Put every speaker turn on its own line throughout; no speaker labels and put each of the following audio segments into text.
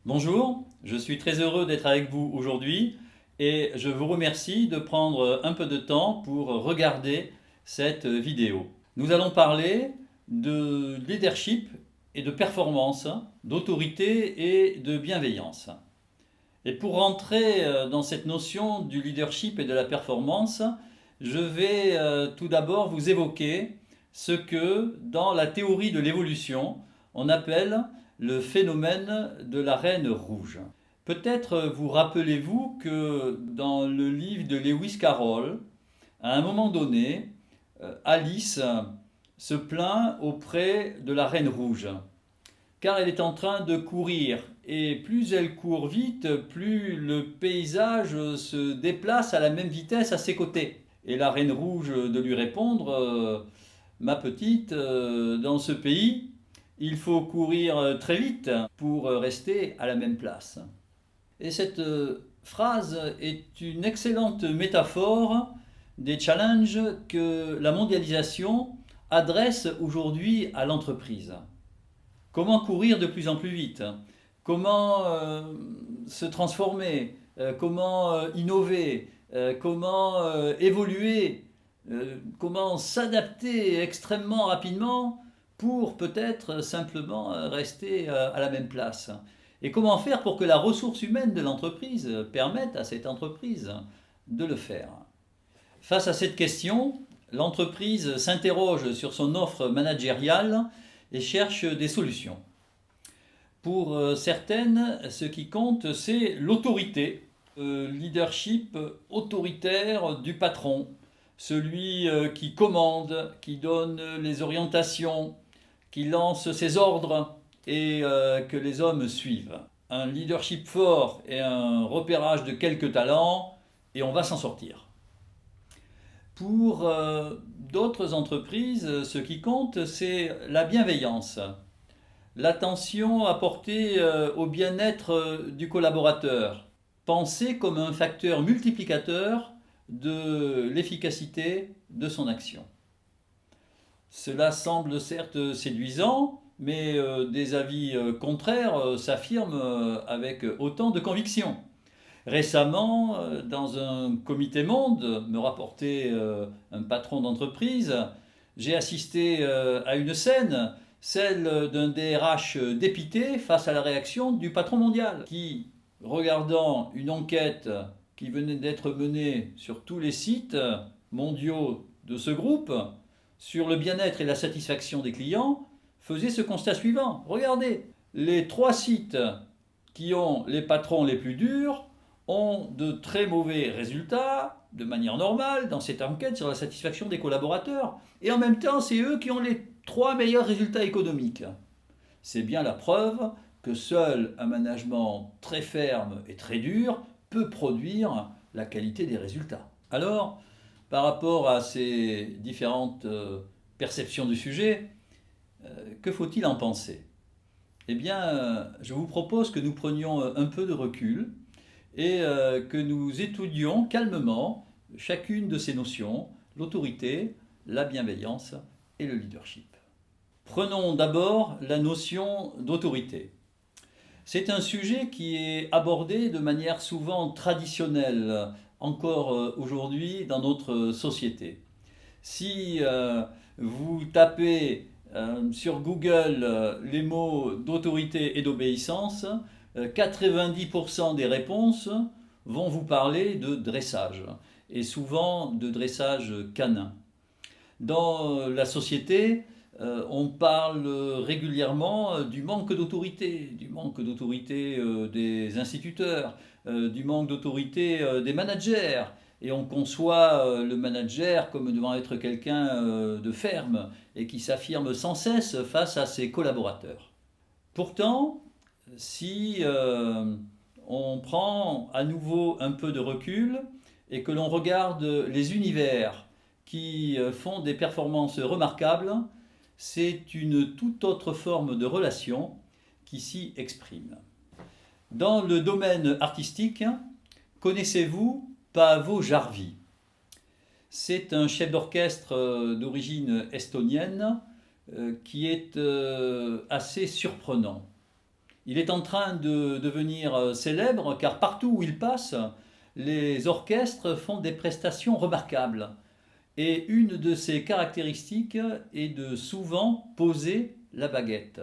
Bonjour, je suis très heureux d'être avec vous aujourd'hui et je vous remercie de prendre un peu de temps pour regarder cette vidéo. Nous allons parler de leadership et de performance, d'autorité et de bienveillance. Et pour rentrer dans cette notion du leadership et de la performance, je vais tout d'abord vous évoquer ce que, dans la théorie de l'évolution, on appelle le phénomène de la reine rouge. Peut-être vous rappelez-vous que dans le livre de Lewis Carroll, à un moment donné, Alice se plaint auprès de la reine rouge car elle est en train de courir. Et plus elle court vite, plus le paysage se déplace à la même vitesse à ses côtés. Et la reine rouge de lui répondre, ma petite, dans ce pays, il faut courir très vite pour rester à la même place. Et cette phrase est une excellente métaphore des challenges que la mondialisation adresse aujourd'hui à l'entreprise. Comment courir de plus en plus vite? Comment se transformer? Comment innover? Comment évoluer? Comment s'adapter extrêmement rapidement pour peut-être simplement rester à la même place? Et comment faire pour que la ressource humaine de l'entreprise permette à cette entreprise de le faire? Face à cette question, l'entreprise s'interroge sur son offre managériale et cherche des solutions. Pour certaines, ce qui compte, c'est l'autorité, le leadership autoritaire du patron, celui qui commande, qui donne les orientations, qui lance ses ordres et que les hommes suivent. Un leadership fort et un repérage de quelques talents et on va s'en sortir. Pour d'autres entreprises, ce qui compte, c'est la bienveillance, l'attention apportée au bien-être du collaborateur, pensée comme un facteur multiplicateur de l'efficacité de son action. Cela semble certes séduisant, mais des avis contraires s'affirment avec autant de conviction. Récemment, dans un comité monde, me rapportait un patron d'entreprise, j'ai assisté à une scène, celle d'un DRH dépité face à la réaction du patron mondial, qui, regardant une enquête qui venait d'être menée sur tous les sites mondiaux de ce groupe, sur le bien-être et la satisfaction des clients, faisait ce constat suivant. Regardez, les 3 sites qui ont les patrons les plus durs ont de très mauvais résultats, de manière normale, dans cette enquête sur la satisfaction des collaborateurs. Et en même temps, c'est eux qui ont les 3 meilleurs résultats économiques. C'est bien la preuve que seul un management très ferme et très dur peut produire la qualité des résultats. Alors, par rapport à ces différentes perceptions du sujet, que faut-il en penser? Eh bien, je vous propose que nous prenions un peu de recul et que nous étudions calmement chacune de ces notions, l'autorité, la bienveillance et le leadership. Prenons d'abord la notion d'autorité. C'est un sujet qui est abordé de manière souvent traditionnelle, encore aujourd'hui dans notre société. Si vous tapez sur Google les mots d'autorité et d'obéissance, 90% des réponses vont vous parler de dressage, et souvent de dressage canin. Dans la société, on parle régulièrement du manque d'autorité des instituteurs, du manque d'autorité des managers, et on conçoit le manager comme devant être quelqu'un de ferme et qui s'affirme sans cesse face à ses collaborateurs. Pourtant, si on prend à nouveau un peu de recul et que l'on regarde les univers qui font des performances remarquables, c'est une toute autre forme de relation qui s'y exprime. Dans le domaine artistique, connaissez-vous Paavo Jarvi? C'est un chef d'orchestre d'origine estonienne qui est assez surprenant. Il est en train de devenir célèbre car partout où il passe, les orchestres font des prestations remarquables. Et une de ses caractéristiques est de souvent poser la baguette.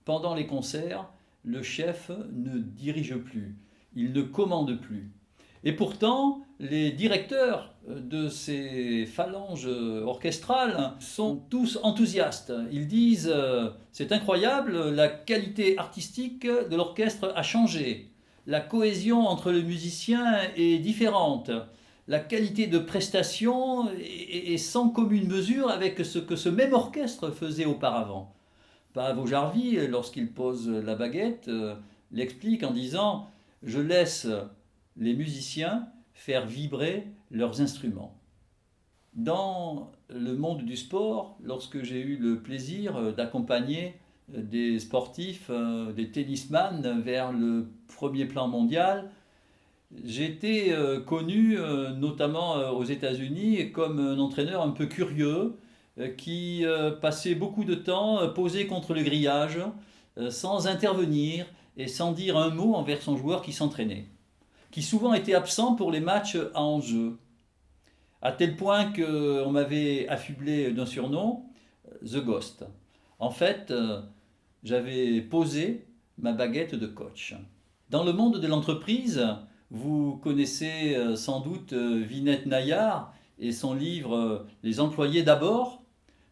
Pendant les concerts, le chef ne dirige plus, il ne commande plus. Et pourtant, les directeurs de ces phalanges orchestrales sont tous enthousiastes. Ils disent c'est incroyable, la qualité artistique de l'orchestre a changé. La cohésion entre les musiciens est différente. La qualité de prestation est sans commune mesure avec ce que ce même orchestre faisait auparavant. Paavo Jarvi, lorsqu'il pose la baguette, l'explique en disant « Je laisse les musiciens faire vibrer leurs instruments ». Dans le monde du sport, lorsque j'ai eu le plaisir d'accompagner des sportifs, des tennisman vers le premier plan mondial, j'ai été connu, notamment aux États-Unis, comme un entraîneur un peu curieux, qui passait beaucoup de temps posé contre le grillage, sans intervenir et sans dire un mot envers son joueur qui s'entraînait, qui souvent était absent pour les matchs à enjeu, à tel point qu'on m'avait affublé d'un surnom, The Ghost. En fait, j'avais posé ma baguette de coach. Dans le monde de l'entreprise, vous connaissez sans doute Vinette Nayar et son livre Les employés d'abord,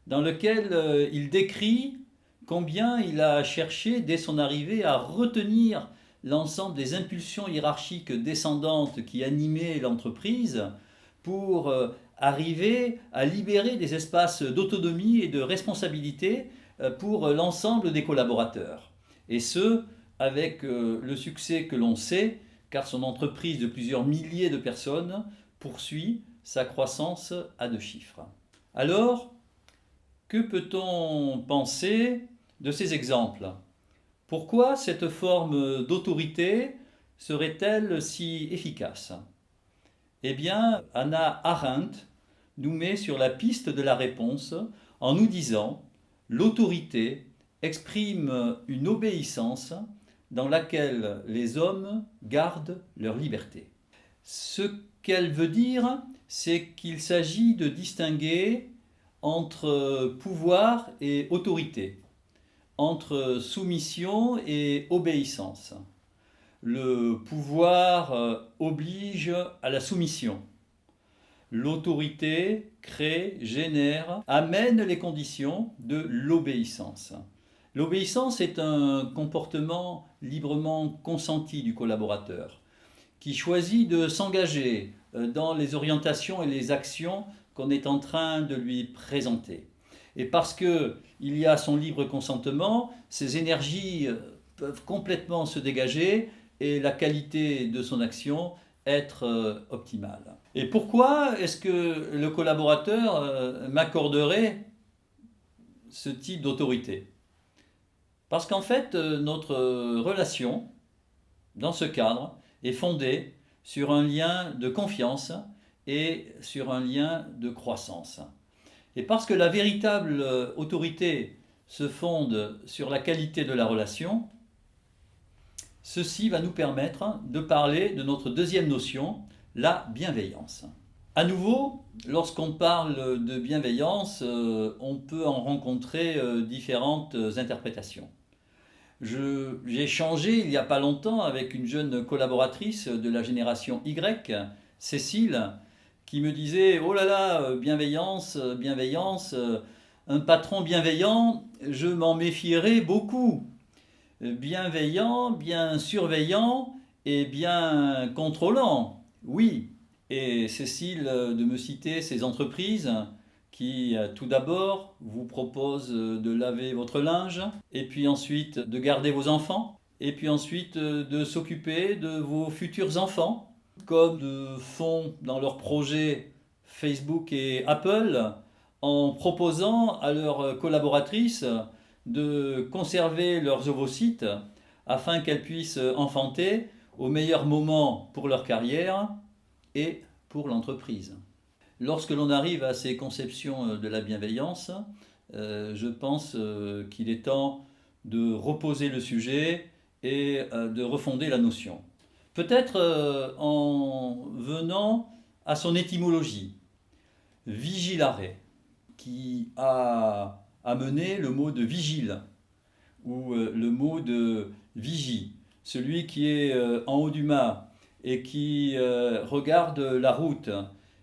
dans lequel il décrit combien il a cherché dès son arrivée à retenir l'ensemble des impulsions hiérarchiques descendantes qui animaient l'entreprise pour arriver à libérer des espaces d'autonomie et de responsabilité pour l'ensemble des collaborateurs. Et ce, avec le succès que l'on sait, car son entreprise de plusieurs milliers de personnes poursuit sa croissance à 2 chiffres. Alors, que peut-on penser de ces exemples? Pourquoi cette forme d'autorité serait-elle si efficace? Eh bien, Hannah Arendt nous met sur la piste de la réponse en nous disant « L'autorité exprime une obéissance dans laquelle les hommes gardent leur liberté. » Ce qu'elle veut dire, c'est qu'il s'agit de distinguer entre pouvoir et autorité, entre soumission et obéissance. Le pouvoir oblige à la soumission. L'autorité crée, génère, amène les conditions de l'obéissance. L'obéissance est un comportement librement consenti du collaborateur, qui choisit de s'engager dans les orientations et les actions qu'on est en train de lui présenter. Et parce qu'il y a son libre consentement, ses énergies peuvent complètement se dégager et la qualité de son action être optimale. Et pourquoi est-ce que le collaborateur m'accorderait ce type d'autorité? Parce qu'en fait, notre relation, dans ce cadre, est fondée sur un lien de confiance et sur un lien de croissance. Et parce que la véritable autorité se fonde sur la qualité de la relation, ceci va nous permettre de parler de notre deuxième notion, la bienveillance. À nouveau, lorsqu'on parle de bienveillance, on peut en rencontrer différentes interprétations. J'ai échangé il n'y a pas longtemps avec une jeune collaboratrice de la génération Y, Cécile, qui me disait « Oh là là, bienveillance, bienveillance, un patron bienveillant, je m'en méfierais beaucoup. Bienveillant, bien surveillant et bien contrôlant, oui. » Et Cécile de me citer ces entreprises qui tout d'abord vous proposent de laver votre linge, et puis ensuite de garder vos enfants, et puis ensuite de s'occuper de vos futurs enfants, comme de font dans leurs projets Facebook et Apple, en proposant à leurs collaboratrices de conserver leurs ovocytes afin qu'elles puissent enfanter au meilleur moment pour leur carrière et pour l'entreprise. Lorsque l'on arrive à ces conceptions de la bienveillance, je pense qu'il est temps de reposer le sujet et de refonder la notion. Peut-être en venant à son étymologie, vigilare, qui a amené le mot de vigile, ou le mot de vigie, celui qui est en haut du mât et qui regarde la route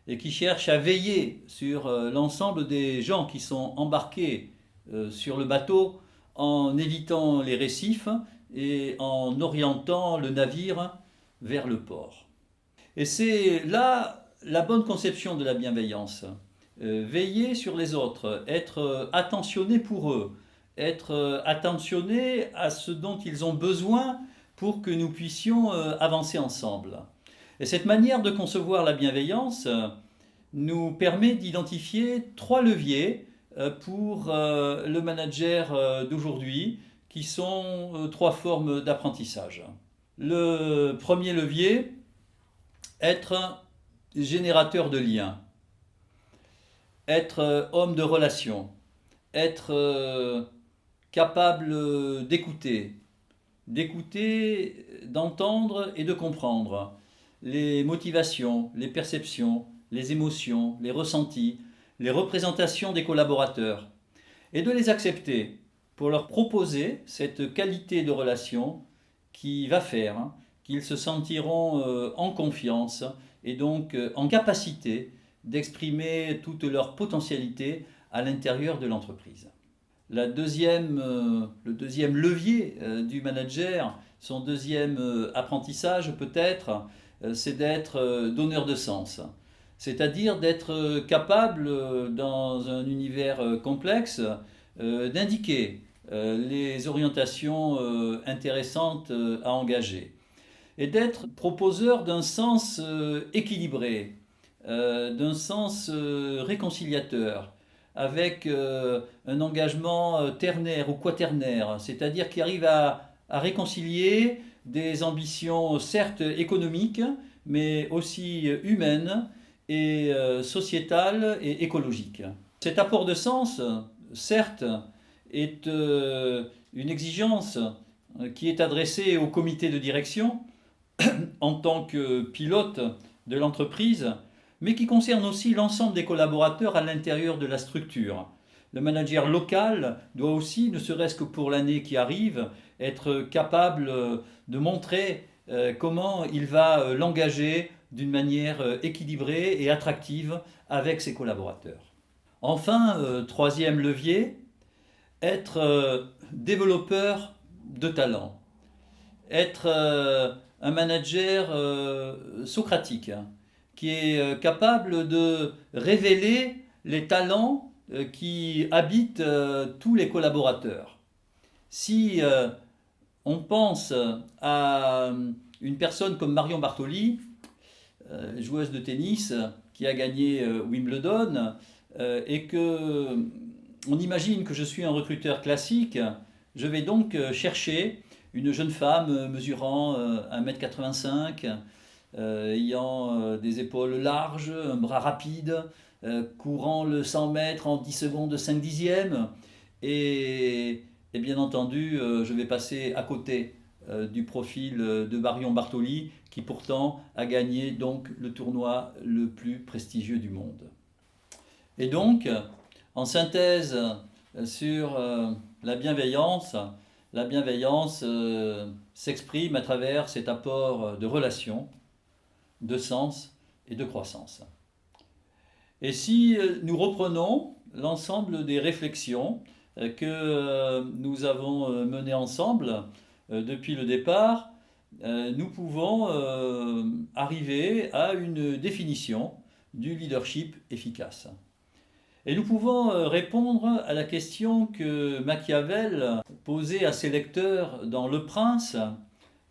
et qui cherche à veiller sur l'ensemble des gens qui sont embarqués sur le bateau en évitant les récifs et en orientant le navire vers le port. Et c'est là la bonne conception de la bienveillance. Veiller sur les autres, être attentionné pour eux, être attentionné à ce dont ils ont besoin pour que nous puissions avancer ensemble. Et cette manière de concevoir la bienveillance nous permet d'identifier 3 leviers pour le manager d'aujourd'hui, qui sont 3 formes d'apprentissage. Le premier levier, être générateur de liens, être homme de relation, être capable d'écouter, d'entendre et de comprendre les motivations, les perceptions, les émotions, les ressentis, les représentations des collaborateurs, et de les accepter pour leur proposer cette qualité de relation qui va faire qu'ils se sentiront en confiance et donc en capacité d'exprimer toute leur potentialité à l'intérieur de l'entreprise. Le deuxième levier du manager, son deuxième apprentissage peut-être, c'est d'être donneur de sens. C'est-à-dire d'être capable, dans un univers complexe, d'indiquer les orientations intéressantes à engager. Et d'être proposeur d'un sens équilibré, d'un sens réconciliateur, avec un engagement ternaire ou quaternaire, c'est-à-dire qui arrive à réconcilier des ambitions certes économiques, mais aussi humaines et sociétales et écologiques. Cet apport de sens, certes, est une exigence qui est adressée au comité de direction en tant que pilote de l'entreprise, mais qui concerne aussi l'ensemble des collaborateurs à l'intérieur de la structure. Le manager local doit aussi, ne serait-ce que pour l'année qui arrive, être capable de montrer comment il va l'engager d'une manière équilibrée et attractive avec ses collaborateurs. Enfin, troisième levier, être développeur de talent, être un manager socratique, qui est capable de révéler les talents qui habitent tous les collaborateurs. Si on pense à une personne comme Marion Bartoli, joueuse de tennis qui a gagné Wimbledon, et que on imagine que je suis un recruteur classique, je vais donc chercher une jeune femme mesurant 1,85 m, ayant des épaules larges, un bras rapide, courant le 100 mètres en 10 secondes 5 dixièmes. Et bien entendu, je vais passer à côté du profil de Marion Bartoli, qui pourtant a gagné donc le tournoi le plus prestigieux du monde. Et donc, en synthèse sur la bienveillance s'exprime à travers cet apport de relation, de sens et de croissance. Et si nous reprenons l'ensemble des réflexions que nous avons menées ensemble depuis le départ, nous pouvons arriver à une définition du leadership efficace. Et nous pouvons répondre à la question que Machiavel posait à ses lecteurs dans Le Prince,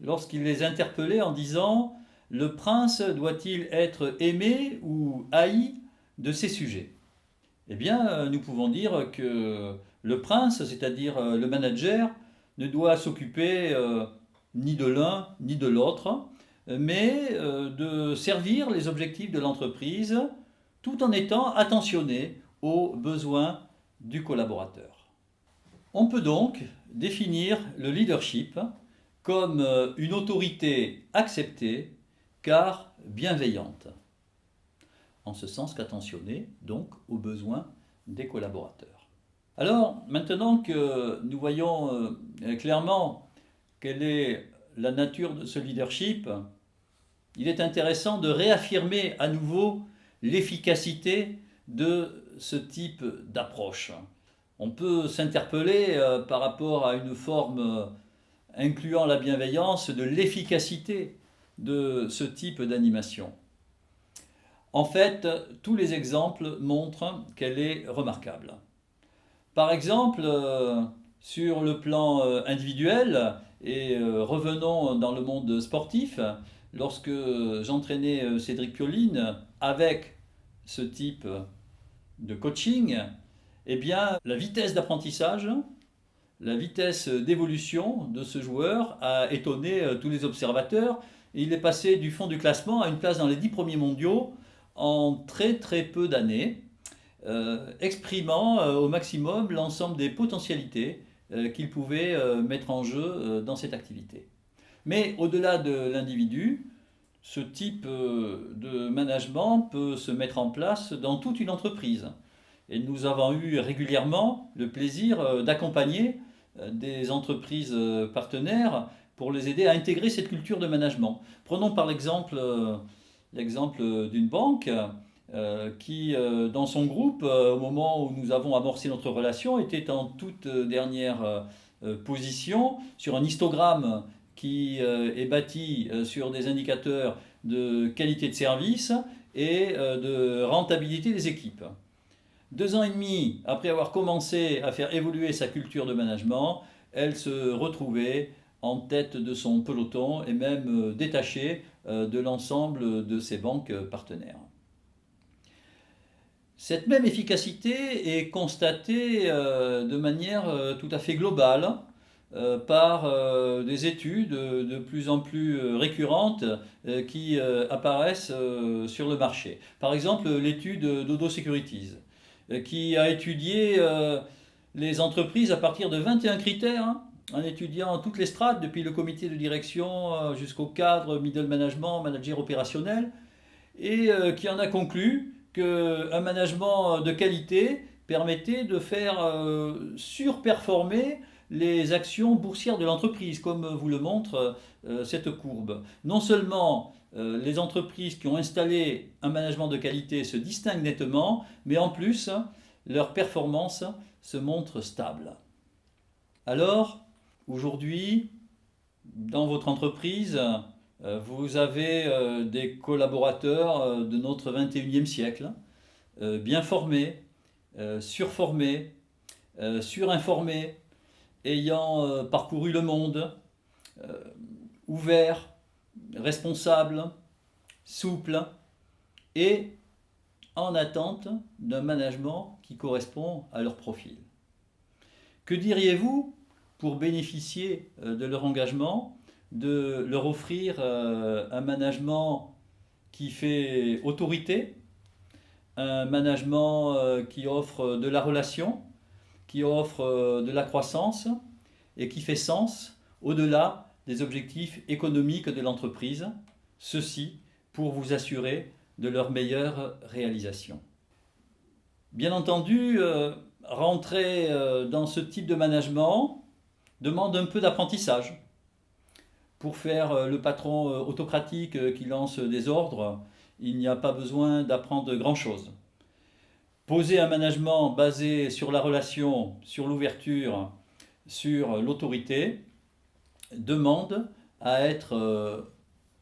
lorsqu'il les interpellait en disant « Le prince doit-il être aimé ou haï de ses sujets ?» Eh bien, nous pouvons dire que le prince, c'est-à-dire le manager, ne doit s'occuper ni de l'un ni de l'autre, mais de servir les objectifs de l'entreprise tout en étant attentionné aux besoins du collaborateur. On peut donc définir le leadership comme une autorité acceptée car bienveillante, en ce sens qu'attentionnée donc aux besoins des collaborateurs. Alors maintenant que nous voyons clairement quelle est la nature de ce leadership, il est intéressant de réaffirmer à nouveau l'efficacité de ce type d'approche. On peut s'interpeller par rapport à une forme incluant la bienveillance de l'efficacité de ce type d'animation. En fait, tous les exemples montrent qu'elle est remarquable. Par exemple, sur le plan individuel, et revenons dans le monde sportif, lorsque j'entraînais Cédric Pioline avec ce type de coaching, eh bien, la vitesse d'apprentissage, la vitesse d'évolution de ce joueur a étonné tous les observateurs. Il est passé du fond du classement à une place dans les 10 premiers mondiaux en très très peu d'années, exprimant au maximum l'ensemble des potentialités qu'il pouvait mettre en jeu dans cette activité. Mais au-delà de l'individu, ce type de management peut se mettre en place dans toute une entreprise. Et nous avons eu régulièrement le plaisir d'accompagner des entreprises partenaires pour les aider à intégrer cette culture de management. Prenons par l'exemple d'une banque qui, dans son groupe, au moment où nous avons amorcé notre relation, était en toute dernière position sur un histogramme qui est bâti sur des indicateurs de qualité de service et de rentabilité des équipes. 2 ans et demi après avoir commencé à faire évoluer sa culture de management, elle se retrouvait en tête de son peloton et même détachée de l'ensemble de ses banques partenaires. Cette même efficacité est constatée de manière tout à fait globale par des études de plus en plus récurrentes qui apparaissent sur le marché. Par exemple, l'étude Dodo Securities, qui a étudié les entreprises à partir de 21 critères, hein, en étudiant toutes les strates, depuis le comité de direction jusqu'au cadre, middle management, manager opérationnel, et qui en a conclu qu'un management de qualité permettait de faire surperformer les actions boursières de l'entreprise, comme vous le montre cette courbe. Non seulement les entreprises qui ont installé un management de qualité se distinguent nettement, mais en plus, leur performance se montre stable. Alors, aujourd'hui, dans votre entreprise, vous avez des collaborateurs de notre 21e siècle, bien formés, surformés, surinformés, ayant parcouru le monde, ouverts, responsables, souples et en attente d'un management qui correspond à leur profil. Que diriez-vous pour bénéficier de leur engagement, de leur offrir un management qui fait autorité, un management qui offre de la relation, qui offre de la croissance et qui fait sens au-delà des objectifs économiques de l'entreprise, ceci pour vous assurer de leur meilleure réalisation. Bien entendu, rentrer dans ce type de management demande un peu d'apprentissage. Pour faire le patron autocratique qui lance des ordres, il n'y a pas besoin d'apprendre grand-chose. Poser un management basé sur la relation, sur l'ouverture, sur l'autorité, demande à être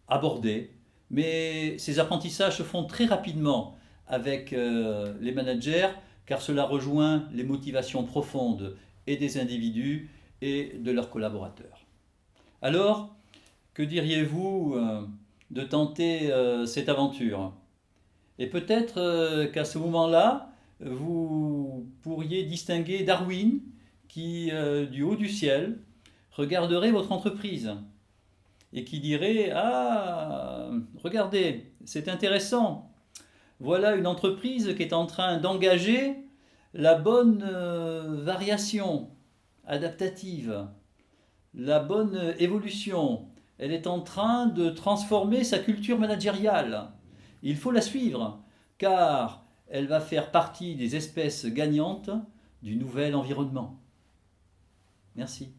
abordé, mais ces apprentissages se font très rapidement avec les managers, car cela rejoint les motivations profondes et des individus et de leurs collaborateurs. Alors, que diriez-vous de tenter cette aventure? Et peut-être qu'à ce moment-là, vous pourriez distinguer Darwin qui, du haut du ciel, regarderait votre entreprise et qui dirait: ah, regardez, c'est intéressant. Voilà une entreprise qui est en train d'engager la bonne variation adaptative. la bonne évolution. Elle est en train de transformer sa culture managériale. Il faut la suivre, car elle va faire partie des espèces gagnantes du nouvel environnement. Merci.